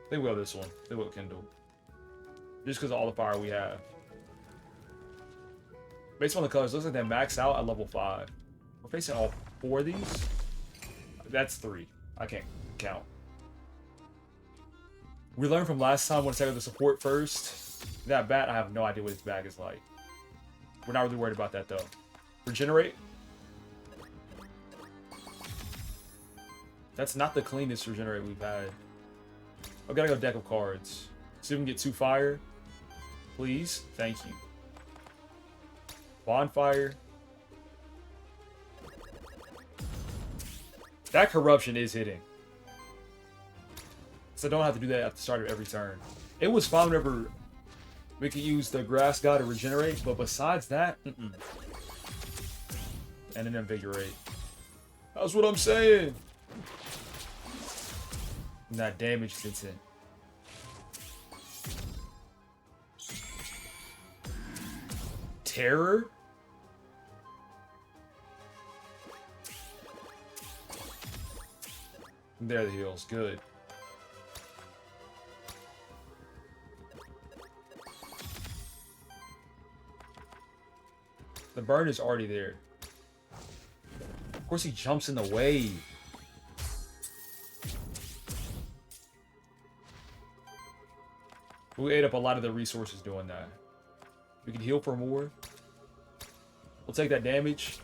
They will this one. They will Kindle. Just because of all the fire we have. Based on the colors, looks like they max out at level 5. We're facing all 4 of these. That's 3. I can't count. We learned from last time when to take out the support first. That bat, I have no idea what its bag is like. We're not really worried about that though. Regenerate. That's not the cleanest regenerate we've had. I gotta go deck of cards. See if we can get 2 fire. Please. Thank you. Bonfire. That corruption is hitting. So I don't have to do that at the start of every turn. It was fine whenever we could use the grass god to regenerate, but besides that, And then invigorate. That's what I'm saying. And that damage sits in. Terror? There are the heals. Good. The burn is already there. Of course he jumps in the way. We ate up a lot of the resources doing that. We can heal for more. We'll take that damage.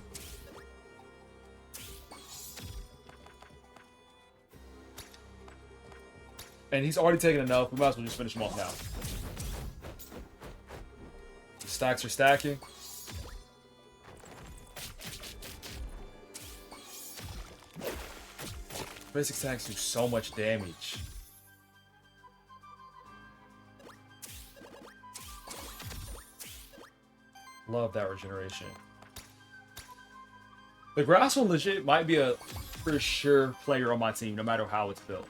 And he's already taken enough. We might as well just finish him off now. The stacks are stacking. Basic attacks do so much damage. Love that regeneration. The grass one legit might be a for sure player on my team, no matter how it's built.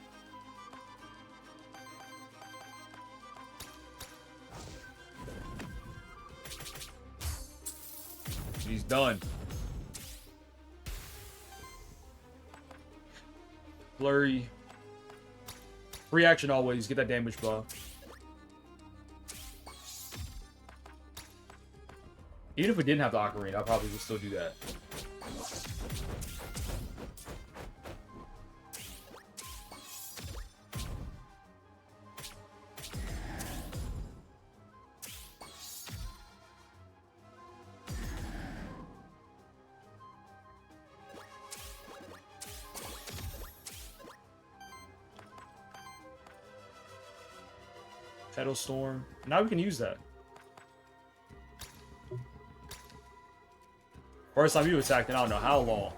He's done. Flurry. Free action always. Get that damage buff. Even if we didn't have the Ocarina, I probably would still do that. Petal Storm. Now we can use that. First time you attacked in I don't know how long.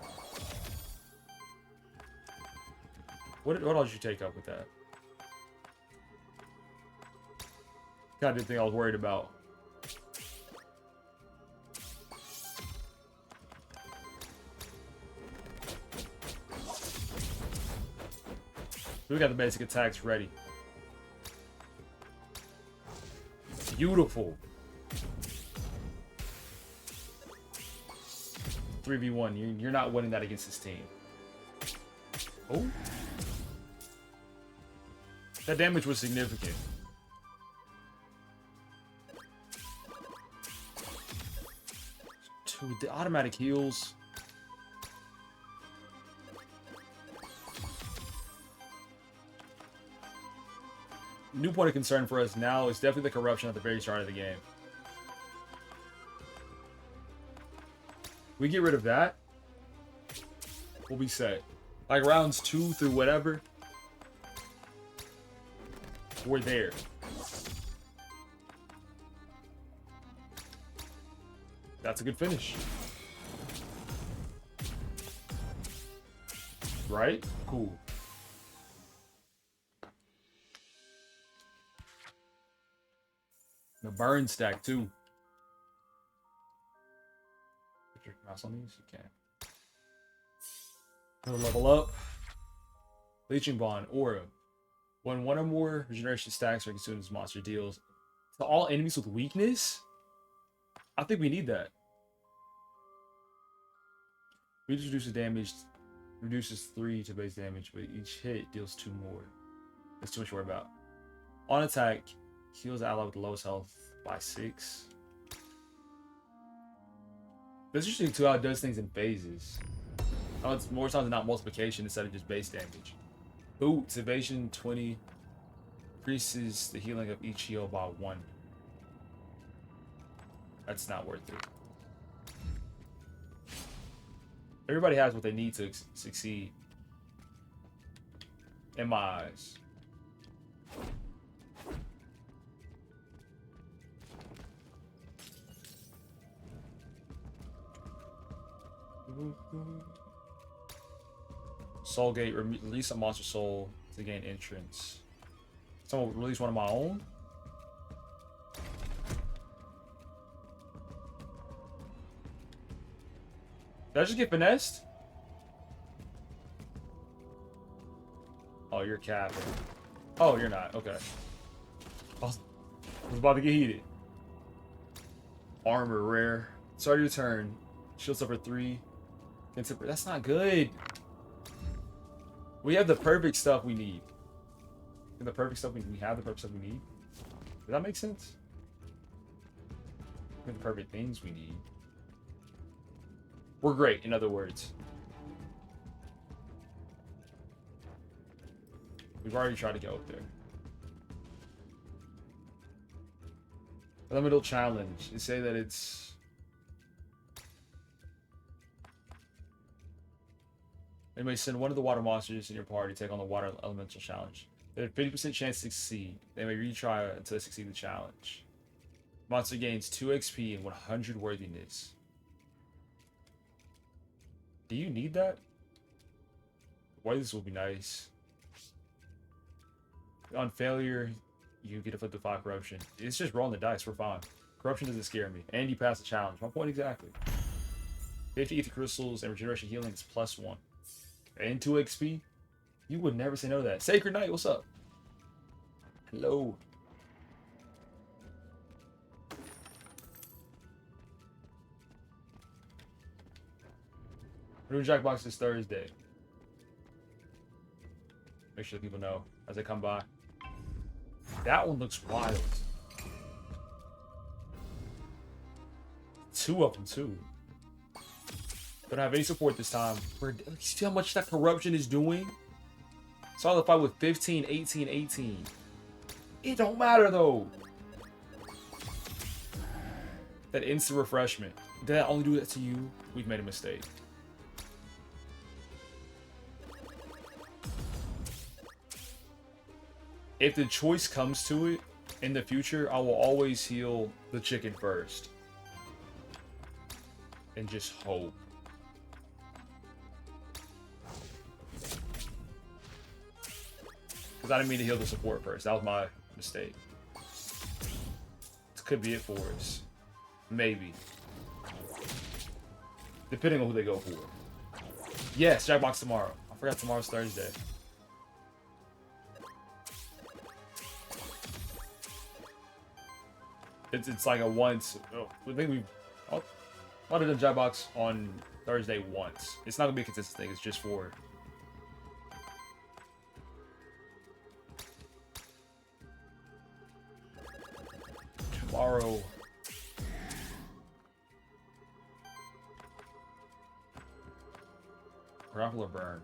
What else did you take up with that? Kind of didn't think I was worried about. We got the basic attacks ready. Beautiful. 3v1. You're not winning that against this team. Oh. That damage was significant. Dude, the automatic heals. New point of concern for us now is definitely the corruption at the very start of the game. We get rid of that, we'll be set. Like rounds 2 through whatever, we're there. That's a good finish. Right? Cool. The burn stack too. Put your mouse on these, you can. It'll level up. Leeching Bond, Aura. When one or more regeneration stacks are consumed as monster deals to all enemies with weakness. I think we need that. Reduces damage, reduces 3 to base damage, but each hit deals 2 more. That's too much to worry about. On attack, heals the ally with the lowest health by 6. That's usually how it does things in phases. Oh, it's more times than not multiplication instead of just base damage. Boots, evasion 20. Increases the healing of each heal by 1. That's not worth it. Everybody has what they need to succeed. In my eyes. Soul Gate, release a monster soul to gain entrance. Someone release one of my own? Did I just get finessed? Oh, you're capping. Oh, you're not. Okay. I was about to get heated. Armor rare. Start your turn. Shields up for 3. That's not good. We have the perfect stuff we need. The perfect stuff we have the perfect stuff we need. Does that make sense? We have the perfect things we need. We're great, in other words. We've already tried to get up there. Elemental challenge. They say that it's... You may send one of the water monsters in your party to take on the water elemental challenge. They have a 50% chance to succeed. They may retry until they succeed the challenge. Monster gains 2 XP and 100 worthiness. Do you need that? Worthiness will be nice. On failure, you get a flip to 5 corruption. It's just rolling the dice. We're fine. Corruption doesn't scare me. And you pass the challenge. My point exactly. 50 ether crystals and regeneration healing is +1. And 2 XP. You would never say no to that. Sacred Knight, what's up? Hello. We're doing Jackbox this Thursday. Make sure people know as they come by. That one looks wild. two of them too. Don't have any support this time. See how much that corruption is doing? Saw the fight with 15, 18, 18. It don't matter though. That instant refreshment. Did I only do that to you? We've made a mistake. If the choice comes to it, in the future, I will always heal the chicken first. And just hope. Because I didn't mean to heal the support first. That was my mistake. This could be it for us. Maybe. Depending on who they go for. Yes, Jackbox tomorrow. I forgot tomorrow's Thursday. It's like a once. Oh, I think we might have done Jackbox on Thursday once. It's not gonna be a consistent thing. It's just for. Tomorrow. Grapple or burn?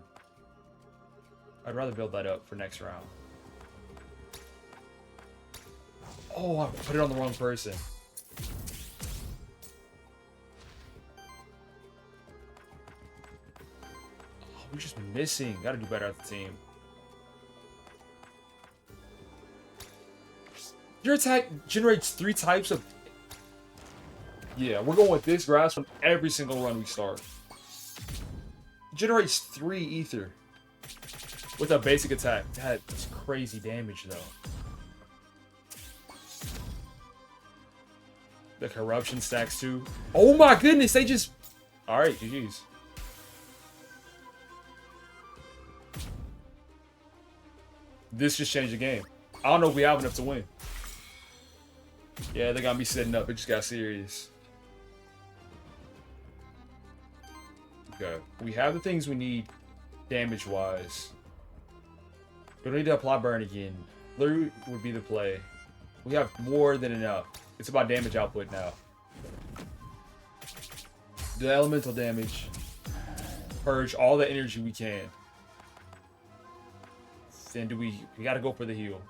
I'd rather build that up for next round. Oh, I put it on the wrong person. Oh, we've just been missing. Gotta do better as a team. Your attack generates 3 types of... Yeah, we're going with this grass from every single run we start. It generates 3 ether. With a basic attack. That's crazy damage, though. The corruption stacks, too. Oh my goodness, they just... Alright, GG's. This just changed the game. I don't know if we have enough to win. Yeah, they got me setting up. It just got serious. Okay. We have the things we need damage-wise. We don't need to apply burn again. Literally would be the play. We have more than enough. It's about damage output now. Do elemental damage. Purge all the energy we can. Then we gotta go for the heal.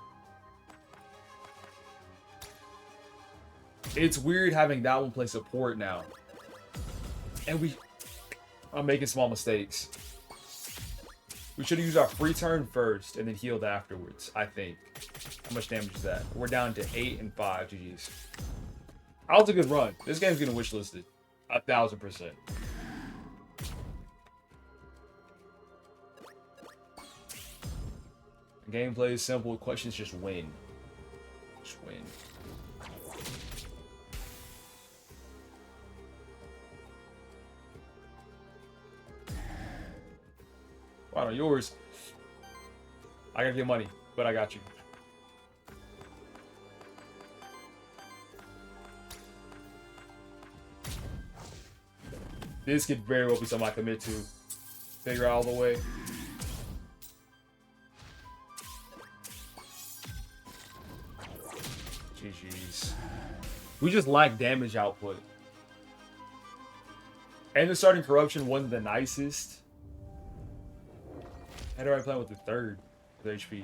It's weird having that one play support now. And I'm making small mistakes. We should have used our free turn first and then healed afterwards, I think. How much damage is that? We're down to 8 and 5. GG's. That was a good run. This game's getting wishlisted. 1000%. Gameplay is simple. Questions just win. Just win. Wow, yours. I gotta get money, but I got you. This could very well be something I commit to. Figure out all the way. GG's. We just lack damage output. And the starting corruption wasn't the nicest. How do I play with the third with HP?